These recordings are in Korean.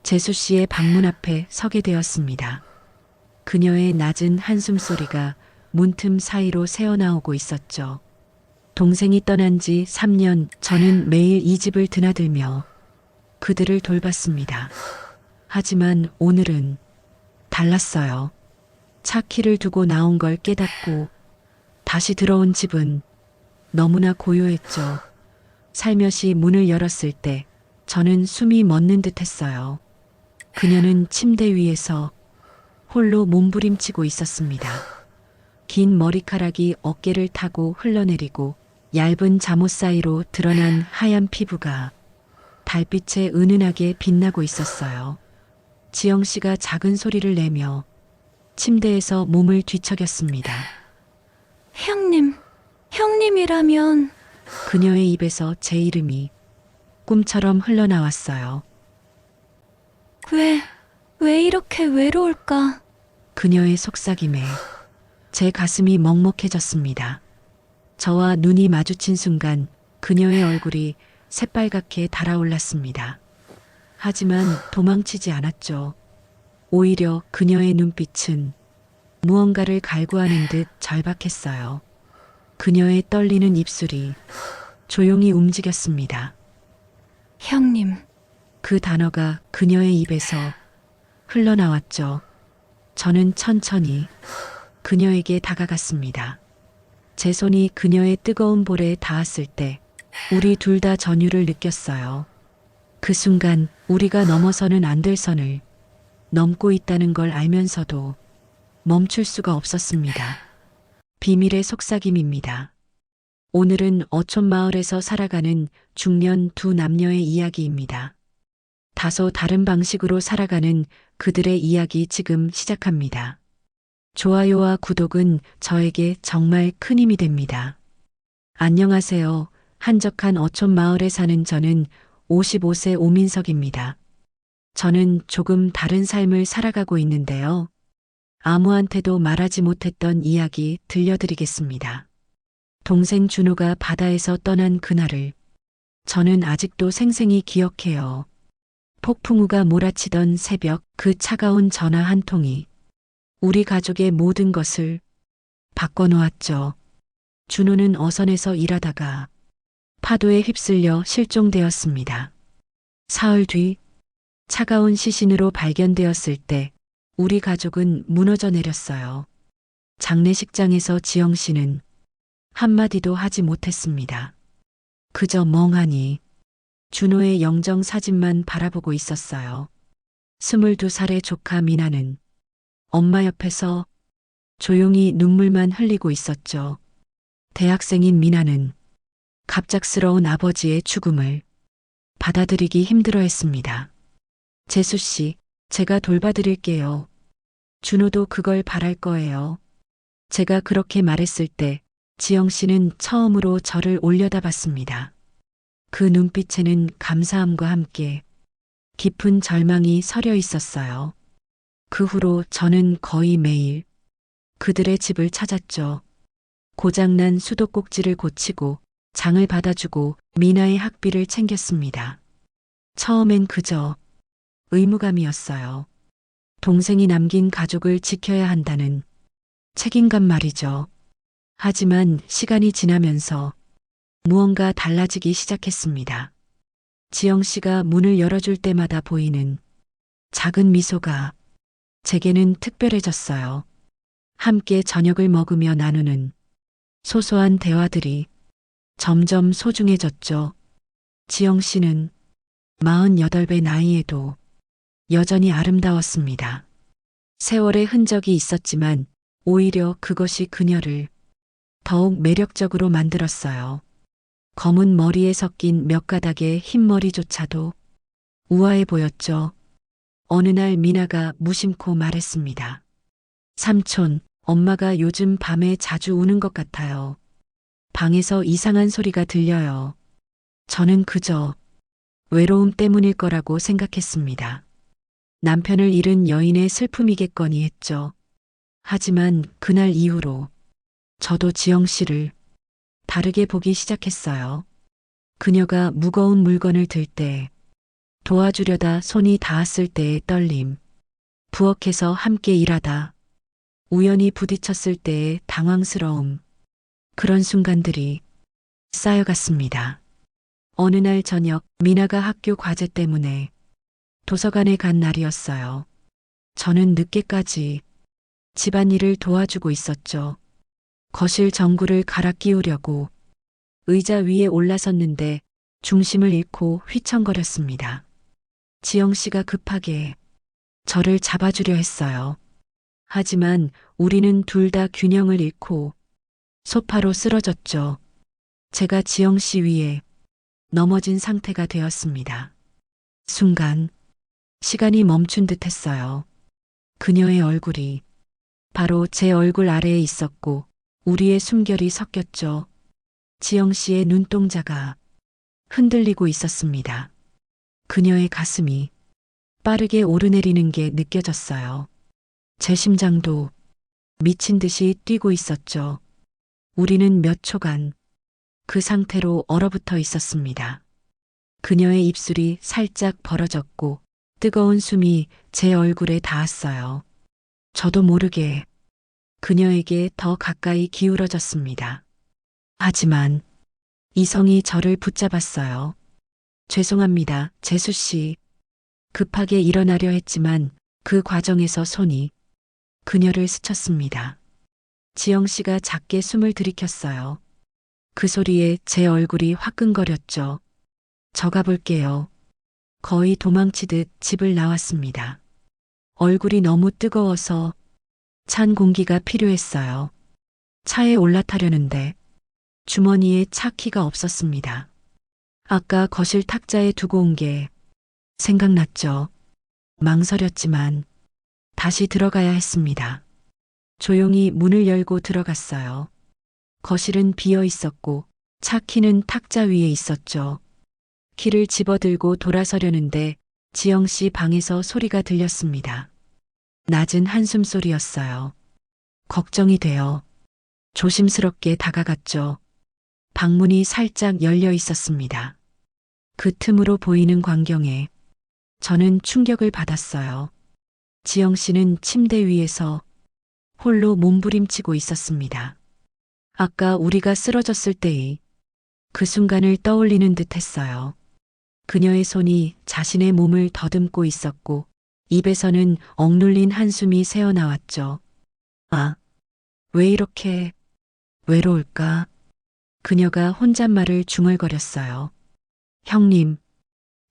재수 씨의 방문 앞에 서게 되었습니다. 그녀의 낮은 한숨소리가 문틈 사이로 새어나오고 있었죠. 동생이 떠난 지 3년, 저는 매일 이 집을 드나들며 그들을 돌봤습니다. 하지만 오늘은 달랐어요. 차 키를 두고 나온 걸 깨닫고 다시 들어온 집은 너무나 고요했죠. 살며시 문을 열었을 때 저는 숨이 멎는 듯 했어요. 그녀는 침대 위에서 홀로 몸부림치고 있었습니다. 긴 머리카락이 어깨를 타고 흘러내리고 얇은 잠옷 사이로 드러난 하얀 피부가 달빛에 은은하게 빛나고 있었어요. 지영 씨가 작은 소리를 내며 침대에서 몸을 뒤척였습니다. 형님이라면. 그녀의 입에서 제 이름이 꿈처럼 흘러나왔어요. 왜 이렇게 외로울까? 그녀의 속삭임에 제 가슴이 먹먹해졌습니다. 저와 눈이 마주친 순간 그녀의 얼굴이 새빨갛게 달아올랐습니다. 하지만 도망치지 않았죠. 오히려 그녀의 눈빛은 무언가를 갈구하는 듯 절박했어요. 그녀의 떨리는 입술이 조용히 움직였습니다. 형님. 그 단어가 그녀의 입에서 흘러나왔죠. 저는 천천히 그녀에게 다가갔습니다. 제 손이 그녀의 뜨거운 볼에 닿았을 때 우리 둘 다 전율을 느꼈어요. 그 순간 우리가 넘어서는 안 될 선을 넘고 있다는 걸 알면서도 멈출 수가 없었습니다. 비밀의 속삭임입니다. 오늘은 어촌마을에서 살아가는 중년 두 남녀의 이야기입니다. 다소 다른 방식으로 살아가는 그들의 이야기 지금 시작합니다. 좋아요와 구독은 저에게 정말 큰 힘이 됩니다. 안녕하세요. 한적한 어촌마을에 사는 저는 55세 오민석입니다. 저는 조금 다른 삶을 살아가고 있는데요. 아무한테도 말하지 못했던 이야기 들려드리겠습니다. 동생 준호가 바다에서 떠난 그날을 저는 아직도 생생히 기억해요. 폭풍우가 몰아치던 새벽 그 차가운 전화 한 통이 우리 가족의 모든 것을 바꿔놓았죠. 준호는 어선에서 일하다가 파도에 휩쓸려 실종되었습니다. 사흘 뒤 차가운 시신으로 발견되었을 때 우리 가족은 무너져 내렸어요. 장례식장에서 지영 씨는 한마디도 하지 못했습니다. 그저 멍하니 준호의 영정 사진만 바라보고 있었어요. 22살의 조카 미나는 엄마 옆에서 조용히 눈물만 흘리고 있었죠. 대학생인 미나는 갑작스러운 아버지의 죽음을 받아들이기 힘들어했습니다. 재수 씨, 제가 돌봐드릴게요. 준호도 그걸 바랄 거예요. 제가 그렇게 말했을 때 지영 씨는 처음으로 저를 올려다봤습니다. 그 눈빛에는 감사함과 함께 깊은 절망이 서려 있었어요. 그 후로 저는 거의 매일 그들의 집을 찾았죠. 고장난 수도꼭지를 고치고 장을 받아주고 미나의 학비를 챙겼습니다. 처음엔 그저 의무감이었어요. 동생이 남긴 가족을 지켜야 한다는 책임감 말이죠. 하지만 시간이 지나면서 무언가 달라지기 시작했습니다. 지영 씨가 문을 열어줄 때마다 보이는 작은 미소가 제게는 특별해졌어요. 함께 저녁을 먹으며 나누는 소소한 대화들이 점점 소중해졌죠. 지영 씨는 48배 나이에도 여전히 아름다웠습니다. 세월의 흔적이 있었지만 오히려 그것이 그녀를 더욱 매력적으로 만들었어요. 검은 머리에 섞인 몇 가닥의 흰머리조차도 우아해 보였죠. 어느 날 미나가 무심코 말했습니다. 삼촌, 엄마가 요즘 밤에 자주 우는 것 같아요. 방에서 이상한 소리가 들려요. 저는 그저 외로움 때문일 거라고 생각했습니다. 남편을 잃은 여인의 슬픔이겠거니 했죠. 하지만 그날 이후로 저도 지영 씨를 다르게 보기 시작했어요. 그녀가 무거운 물건을 들 때 도와주려다 손이 닿았을 때의 떨림. 부엌에서 함께 일하다 우연히 부딪혔을 때의 당황스러움. 그런 순간들이 쌓여갔습니다. 어느 날 저녁 미나가 학교 과제 때문에 도서관에 간 날이었어요. 저는 늦게까지 집안일을 도와주고 있었죠. 거실 전구를 갈아 끼우려고 의자 위에 올라섰는데 중심을 잃고 휘청거렸습니다. 지영 씨가 급하게 저를 잡아주려 했어요. 하지만 우리는 둘 다 균형을 잃고 소파로 쓰러졌죠. 제가 지영 씨 위에 넘어진 상태가 되었습니다. 순간 시간이 멈춘 듯 했어요. 그녀의 얼굴이 바로 제 얼굴 아래에 있었고 우리의 숨결이 섞였죠. 지영 씨의 눈동자가 흔들리고 있었습니다. 그녀의 가슴이 빠르게 오르내리는 게 느껴졌어요. 제 심장도 미친 듯이 뛰고 있었죠. 우리는 몇 초간 그 상태로 얼어붙어 있었습니다. 그녀의 입술이 살짝 벌어졌고 뜨거운 숨이 제 얼굴에 닿았어요. 저도 모르게 그녀에게 더 가까이 기울어졌습니다. 하지만 이성이 저를 붙잡았어요. 죄송합니다, 재수 씨. 급하게 일어나려 했지만 그 과정에서 손이 그녀를 스쳤습니다. 지영 씨가 작게 숨을 들이켰어요. 그 소리에 제 얼굴이 화끈거렸죠. 저 가볼게요. 거의 도망치듯 집을 나왔습니다. 얼굴이 너무 뜨거워서 찬 공기가 필요했어요. 차에 올라타려는데 주머니에 차 키가 없었습니다. 아까 거실 탁자에 두고 온 게 생각났죠. 망설였지만 다시 들어가야 했습니다. 조용히 문을 열고 들어갔어요. 거실은 비어 있었고 차 키는 탁자 위에 있었죠. 키를 집어들고 돌아서려는데 지영 씨 방에서 소리가 들렸습니다. 낮은 한숨 소리였어요. 걱정이 되어 조심스럽게 다가갔죠. 방문이 살짝 열려 있었습니다. 그 틈으로 보이는 광경에 저는 충격을 받았어요. 지영 씨는 침대 위에서 홀로 몸부림치고 있었습니다. 아까 우리가 쓰러졌을 때의 그 순간을 떠올리는 듯 했어요. 그녀의 손이 자신의 몸을 더듬고 있었고 입에서는 억눌린 한숨이 새어나왔죠. 아, 왜 이렇게 외로울까? 그녀가 혼잣말을 중얼거렸어요.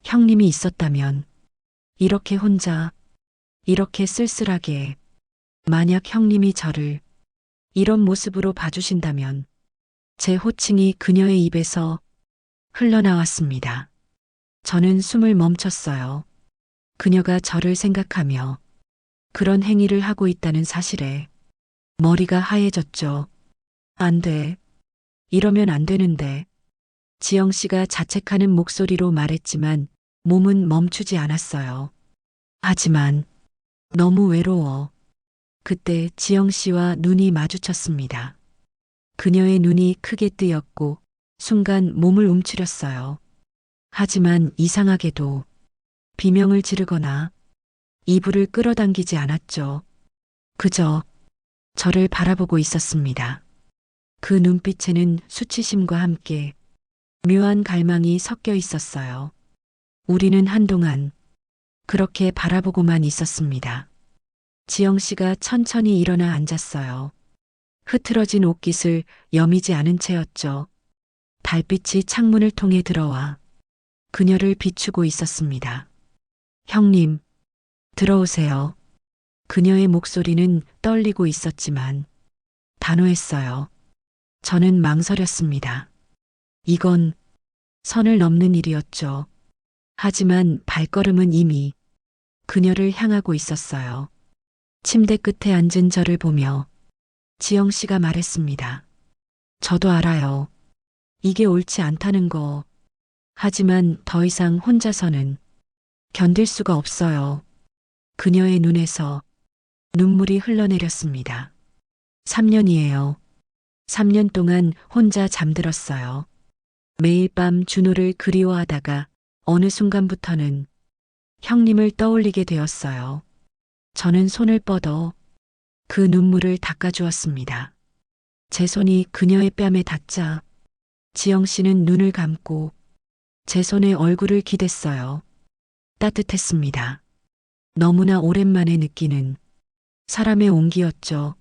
형님이 있었다면 이렇게 혼자, 이렇게 쓸쓸하게 만약 형님이 저를 이런 모습으로 봐주신다면 제 호칭이 그녀의 입에서 흘러나왔습니다. 저는 숨을 멈췄어요. 그녀가 저를 생각하며 그런 행위를 하고 있다는 사실에 머리가 하얘졌죠. 안 돼. 이러면 안 되는데. 지영 씨가 자책하는 목소리로 말했지만 몸은 멈추지 않았어요. 하지만 너무 외로워. 그때 지영 씨와 눈이 마주쳤습니다. 그녀의 눈이 크게 뜨였고 순간 몸을 움츠렸어요. 하지만 이상하게도 비명을 지르거나 이불을 끌어당기지 않았죠. 그저 저를 바라보고 있었습니다. 그 눈빛에는 수치심과 함께 묘한 갈망이 섞여 있었어요. 우리는 한동안 그렇게 바라보고만 있었습니다. 지영 씨가 천천히 일어나 앉았어요. 흐트러진 옷깃을 여미지 않은 채였죠. 달빛이 창문을 통해 들어와 그녀를 비추고 있었습니다. 형님, 들어오세요. 그녀의 목소리는 떨리고 있었지만 단호했어요. 저는 망설였습니다. 이건 선을 넘는 일이었죠. 하지만 발걸음은 이미 그녀를 향하고 있었어요. 침대 끝에 앉은 저를 보며 지영 씨가 말했습니다. 저도 알아요. 이게 옳지 않다는 거. 하지만 더 이상 혼자서는 견딜 수가 없어요. 그녀의 눈에서 눈물이 흘러내렸습니다. 3년이에요. 3년 동안 혼자 잠들었어요. 매일 밤 준호를 그리워하다가 어느 순간부터는 형님을 떠올리게 되었어요. 저는 손을 뻗어 그 눈물을 닦아주었습니다. 제 손이 그녀의 뺨에 닿자 지영 씨는 눈을 감고 제 손에 얼굴을 기댔어요. 따뜻했습니다. 너무나 오랜만에 느끼는 사람의 온기였죠.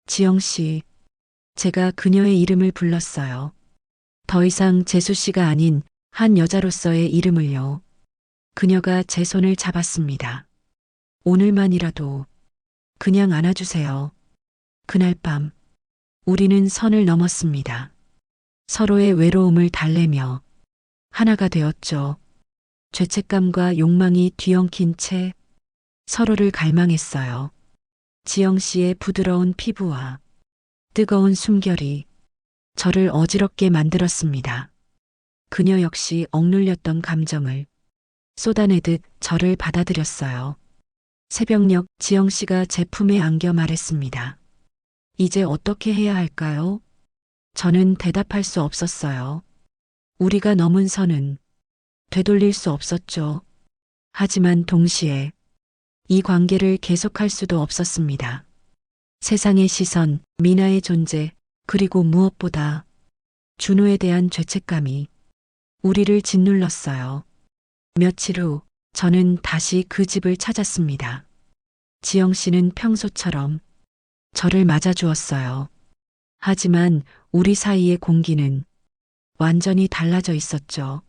지영 씨, 제가 그녀의 이름을 불렀어요. 더 이상 재수 씨가 아닌 한 여자로서의 이름을요. 그녀가 제 손을 잡았습니다. 오늘만이라도 그냥 안아주세요. 그날 밤 우리는 선을 넘었습니다. 서로의 외로움을 달래며 하나가 되었죠. 죄책감과 욕망이 뒤엉킨 채 서로를 갈망했어요. 지영 씨의 부드러운 피부와 뜨거운 숨결이 저를 어지럽게 만들었습니다. 그녀 역시 억눌렸던 감정을 쏟아내듯 저를 받아들였어요. 새벽녘 지영 씨가 제 품에 안겨 말했습니다. 이제 어떻게 해야 할까요? 저는 대답할 수 없었어요. 우리가 넘은 선은 되돌릴 수 없었죠. 하지만 동시에 이 관계를 계속할 수도 없었습니다. 세상의 시선, 미나의 존재, 그리고 무엇보다 준호에 대한 죄책감이 우리를 짓눌렀어요. 며칠 후 저는 다시 그 집을 찾았습니다. 지영 씨는 평소처럼 저를 맞아주었어요. 하지만 우리 사이의 공기는 완전히 달라져 있었죠.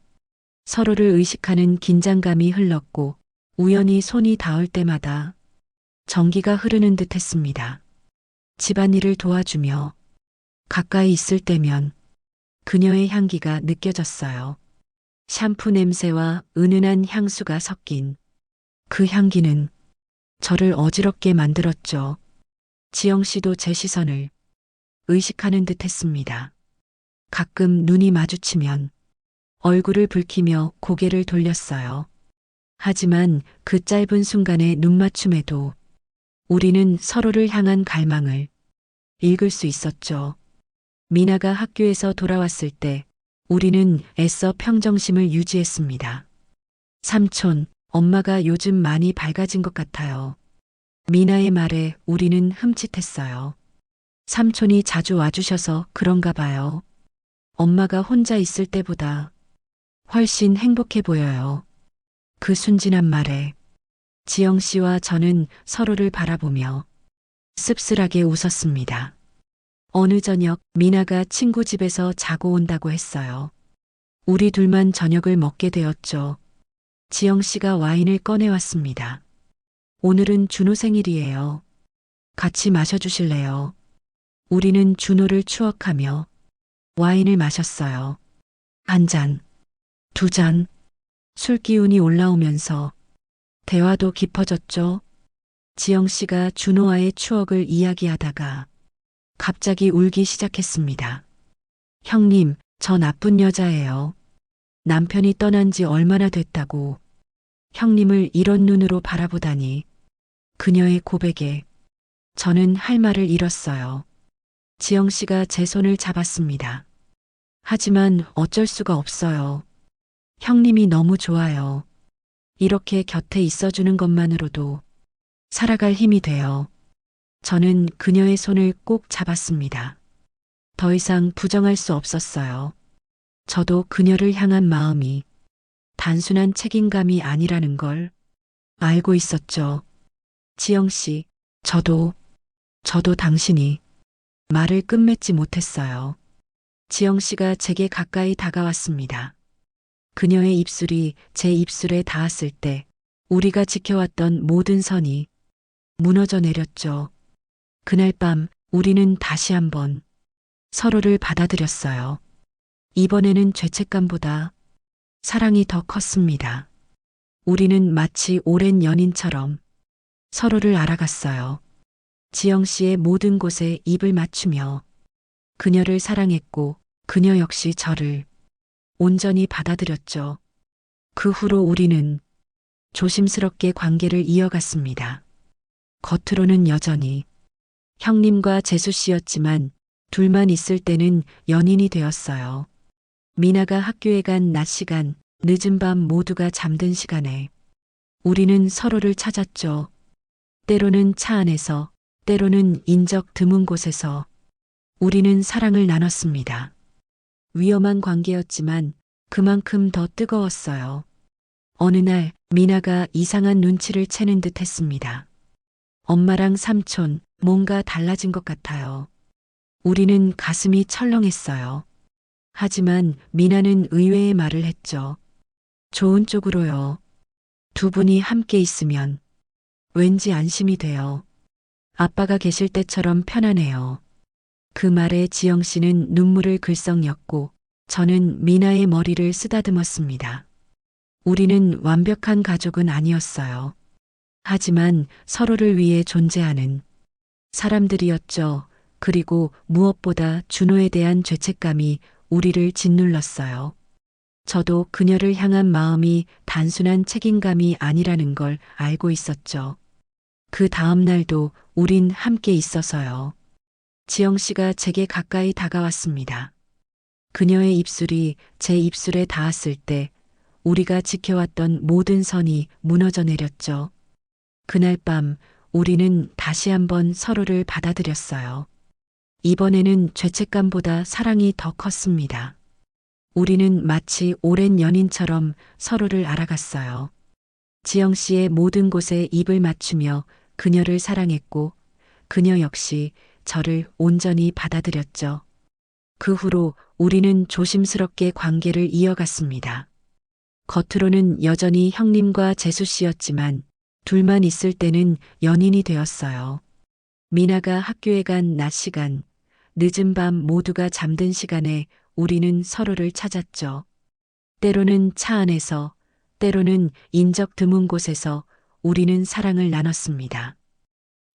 서로를 의식하는 긴장감이 흘렀고 우연히 손이 닿을 때마다 전기가 흐르는 듯 했습니다. 집안일을 도와주며 가까이 있을 때면 그녀의 향기가 느껴졌어요. 샴푸 냄새와 은은한 향수가 섞인 그 향기는 저를 어지럽게 만들었죠. 지영 씨도 제 시선을 의식하는 듯 했습니다. 가끔 눈이 마주치면 얼굴을 붉히며 고개를 돌렸어요. 하지만 그 짧은 순간의 눈맞춤에도 우리는 서로를 향한 갈망을 읽을 수 있었죠. 미나가 학교에서 돌아왔을 때 우리는 애써 평정심을 유지했습니다. 삼촌, 엄마가 요즘 많이 밝아진 것 같아요. 미나의 말에 우리는 흠칫했어요. 삼촌이 자주 와주셔서 그런가 봐요. 엄마가 혼자 있을 때보다 훨씬 행복해 보여요. 그 순진한 말에 지영 씨와 저는 서로를 바라보며 씁쓸하게 웃었습니다. 어느 저녁 미나가 친구 집에서 자고 온다고 했어요. 우리 둘만 저녁을 먹게 되었죠. 지영 씨가 와인을 꺼내왔습니다. 오늘은 준호 생일이에요. 같이 마셔주실래요? 우리는 준호를 추억하며 와인을 마셨어요. 한 잔, 두 잔, 술 기운이 올라오면서 대화도 깊어졌죠. 지영 씨가 준호와의 추억을 이야기하다가 갑자기 울기 시작했습니다. 형님, 저 나쁜 여자예요. 남편이 떠난 지 얼마나 됐다고 형님을 이런 눈으로 바라보다니. 그녀의 고백에 저는 할 말을 잃었어요. 지영 씨가 제 손을 잡았습니다. 하지만 어쩔 수가 없어요. 형님이 너무 좋아요. 이렇게 곁에 있어주는 것만으로도 살아갈 힘이 돼요. 저는 그녀의 손을 꼭 잡았습니다. 더 이상 부정할 수 없었어요. 저도 그녀를 향한 마음이 단순한 책임감이 아니라는 걸 알고 있었죠. 지영 씨, 저도 당신이 말을 끝맺지 못했어요. 지영 씨가 제게 가까이 다가왔습니다. 그녀의 입술이 제 입술에 닿았을 때 우리가 지켜왔던 모든 선이 무너져 내렸죠. 그날 밤 우리는 다시 한번 서로를 받아들였어요. 이번에는 죄책감보다 사랑이 더 컸습니다. 우리는 마치 오랜 연인처럼 서로를 알아갔어요. 지영 씨의 모든 곳에 입을 맞추며 그녀를 사랑했고 그녀 역시 저를 온전히 받아들였죠. 그 후로 우리는 조심스럽게 관계를 이어갔습니다. 겉으로는 여전히 형님과 재수 씨였지만 둘만 있을 때는 연인이 되었어요. 미나가 학교에 간 낮 시간, 늦은 밤 모두가 잠든 시간에 우리는 서로를 찾았죠. 때로는 차 안에서, 때로는 인적 드문 곳에서 우리는 사랑을 나눴습니다. 위험한 관계였지만 그만큼 더 뜨거웠어요. 어느 날 미나가 이상한 눈치를 채는 듯 했습니다. 엄마랑 삼촌, 뭔가 달라진 것 같아요. 우리는 가슴이 철렁했어요. 하지만 미나는 의외의 말을 했죠. 좋은 쪽으로요. 두 분이 함께 있으면 왠지 안심이 돼요. 아빠가 계실 때처럼 편안해요. 그 말에 지영 씨는 눈물을 글썽였고 저는 미나의 머리를 쓰다듬었습니다. 우리는 완벽한 가족은 아니었어요. 하지만 서로를 위해 존재하는 사람들이었죠. 그리고 무엇보다 준호에 대한 죄책감이 우리를 짓눌렀어요. 저도 그녀를 향한 마음이 단순한 책임감이 아니라는 걸 알고 있었죠. 그 다음 날도 우린 함께 있어서요. 지영 씨가 제게 가까이 다가왔습니다. 그녀의 입술이 제 입술에 닿았을 때 우리가 지켜왔던 모든 선이 무너져 내렸죠. 그날 밤 우리는 다시 한번 서로를 받아들였어요. 이번에는 죄책감보다 사랑이 더 컸습니다. 우리는 마치 오랜 연인처럼 서로를 알아갔어요. 지영 씨의 모든 곳에 입을 맞추며 그녀를 사랑했고 그녀 역시 저를 온전히 받아들였죠. 그 후로 우리는 조심스럽게 관계를 이어갔습니다. 겉으로는 여전히 형님과 재수 씨였지만 둘만 있을 때는 연인이 되었어요. 미나가 학교에 간 낮 시간, 늦은 밤 모두가 잠든 시간에 우리는 서로를 찾았죠. 때로는 차 안에서, 때로는 인적 드문 곳에서 우리는 사랑을 나눴습니다.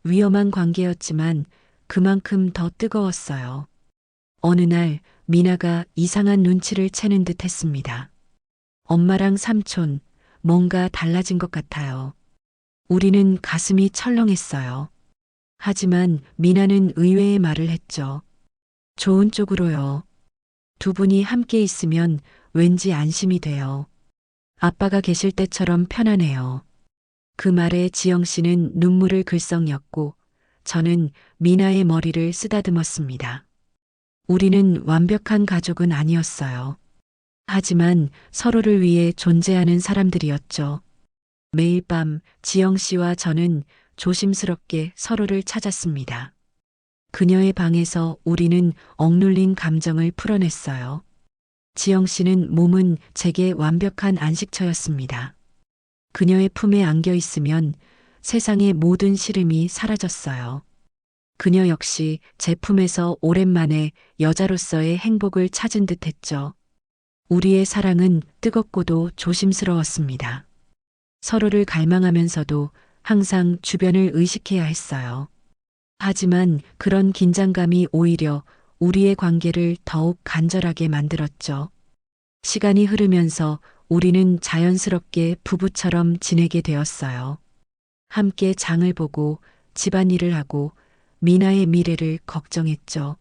위험한 관계였지만 그만큼 더 뜨거웠어요. 어느 날 미나가 이상한 눈치를 채는 듯 했습니다. 엄마랑 삼촌, 뭔가 달라진 것 같아요. 우리는 가슴이 철렁했어요. 하지만 미나는 의외의 말을 했죠. 좋은 쪽으로요. 두 분이 함께 있으면 왠지 안심이 돼요. 아빠가 계실 때처럼 편안해요. 그 말에 지영 씨는 눈물을 글썽였고 저는 미나의 머리를 쓰다듬었습니다. 우리는 완벽한 가족은 아니었어요. 하지만 서로를 위해 존재하는 사람들이었죠. 매일 밤 지영 씨와 저는 조심스럽게 서로를 찾았습니다. 그녀의 방에서 우리는 억눌린 감정을 풀어냈어요. 지영 씨는 몸은 제게 완벽한 안식처였습니다. 그녀의 품에 안겨 있으면 세상의 모든 시름이 사라졌어요. 그녀 역시 제 품에서 오랜만에 여자로서의 행복을 찾은 듯 했죠. 우리의 사랑은 뜨겁고도 조심스러웠습니다. 서로를 갈망하면서도 항상 주변을 의식해야 했어요. 하지만 그런 긴장감이 오히려 우리의 관계를 더욱 간절하게 만들었죠. 시간이 흐르면서 우리는 자연스럽게 부부처럼 지내게 되었어요. 함께 장을 보고 집안일을 하고 미나의 미래를 걱정했죠.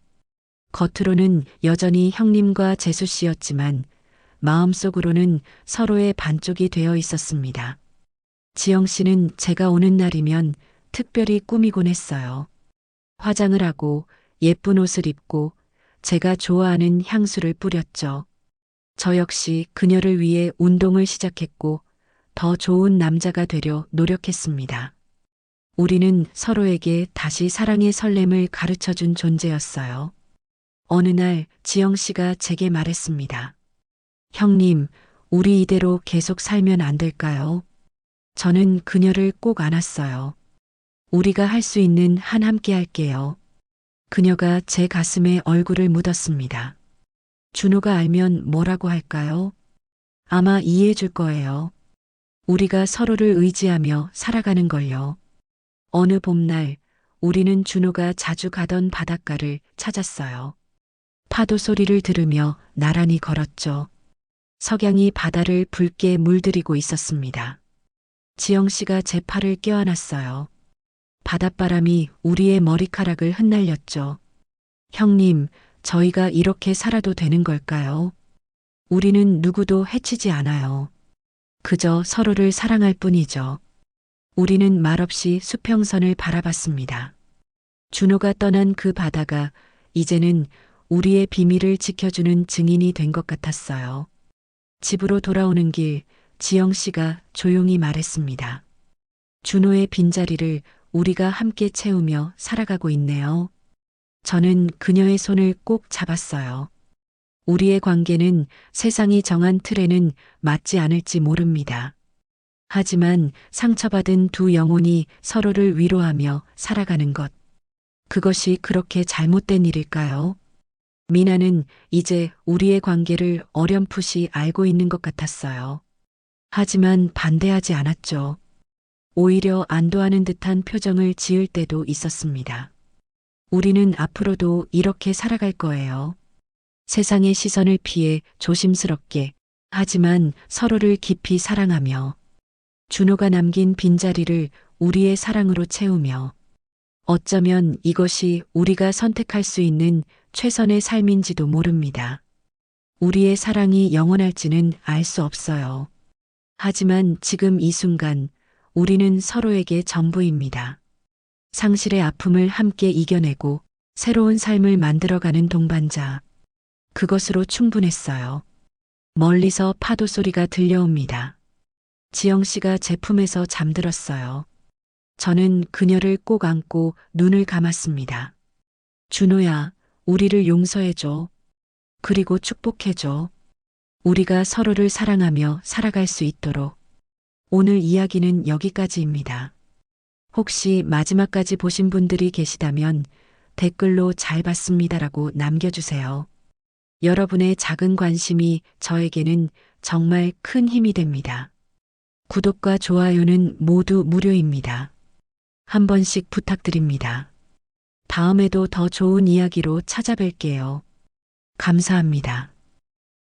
겉으로는 여전히 형님과 재수 씨였지만 마음속으로는 서로의 반쪽이 되어 있었습니다. 지영 씨는 제가 오는 날이면 특별히 꾸미곤 했어요. 화장을 하고 예쁜 옷을 입고 제가 좋아하는 향수를 뿌렸죠. 저 역시 그녀를 위해 운동을 시작했고 더 좋은 남자가 되려 노력했습니다. 우리는 서로에게 다시 사랑의 설렘을 가르쳐 준 존재였어요. 어느 날 지영 씨가 제게 말했습니다. 형님, 우리 이대로 계속 살면 안 될까요? 저는 그녀를 꼭 안았어요. 우리가 할 수 있는 한 함께 할게요. 그녀가 제 가슴에 얼굴을 묻었습니다. 준호가 알면 뭐라고 할까요? 아마 이해해 줄 거예요. 우리가 서로를 의지하며 살아가는 걸요. 어느 봄날 우리는 준호가 자주 가던 바닷가를 찾았어요. 파도 소리를 들으며 나란히 걸었죠. 석양이 바다를 붉게 물들이고 있었습니다. 지영 씨가 제 팔을 껴안았어요. 바닷바람이 우리의 머리카락을 흩날렸죠. 형님, 저희가 이렇게 살아도 되는 걸까요? 우리는 누구도 해치지 않아요. 그저 서로를 사랑할 뿐이죠. 우리는 말없이 수평선을 바라봤습니다. 준호가 떠난 그 바다가 이제는 우리의 비밀을 지켜주는 증인이 된 것 같았어요. 집으로 돌아오는 길, 지영 씨가 조용히 말했습니다. 준호의 빈자리를 우리가 함께 채우며 살아가고 있네요. 저는 그녀의 손을 꼭 잡았어요. 우리의 관계는 세상이 정한 틀에는 맞지 않을지 모릅니다. 하지만 상처받은 두 영혼이 서로를 위로하며 살아가는 것. 그것이 그렇게 잘못된 일일까요? 미나는 이제 우리의 관계를 어렴풋이 알고 있는 것 같았어요. 하지만 반대하지 않았죠. 오히려 안도하는 듯한 표정을 지을 때도 있었습니다. 우리는 앞으로도 이렇게 살아갈 거예요. 세상의 시선을 피해 조심스럽게, 하지만 서로를 깊이 사랑하며, 준호가 남긴 빈자리를 우리의 사랑으로 채우며, 어쩌면 이것이 우리가 선택할 수 있는 최선의 삶인지도 모릅니다. 우리의 사랑이 영원할지는 알 수 없어요. 하지만 지금 이 순간 우리는 서로에게 전부입니다. 상실의 아픔을 함께 이겨내고 새로운 삶을 만들어가는 동반자. 그것으로 충분했어요. 멀리서 파도 소리가 들려옵니다. 지영 씨가 제 품에서 잠들었어요. 저는 그녀를 꼭 안고 눈을 감았습니다. 준호야, 우리를 용서해줘. 그리고 축복해줘. 우리가 서로를 사랑하며 살아갈 수 있도록. 오늘 이야기는 여기까지입니다. 혹시 마지막까지 보신 분들이 계시다면 댓글로 잘 봤습니다라고 남겨주세요. 여러분의 작은 관심이 저에게는 정말 큰 힘이 됩니다. 구독과 좋아요는 모두 무료입니다. 한 번씩 부탁드립니다. 다음에도 더 좋은 이야기로 찾아뵐게요. 감사합니다.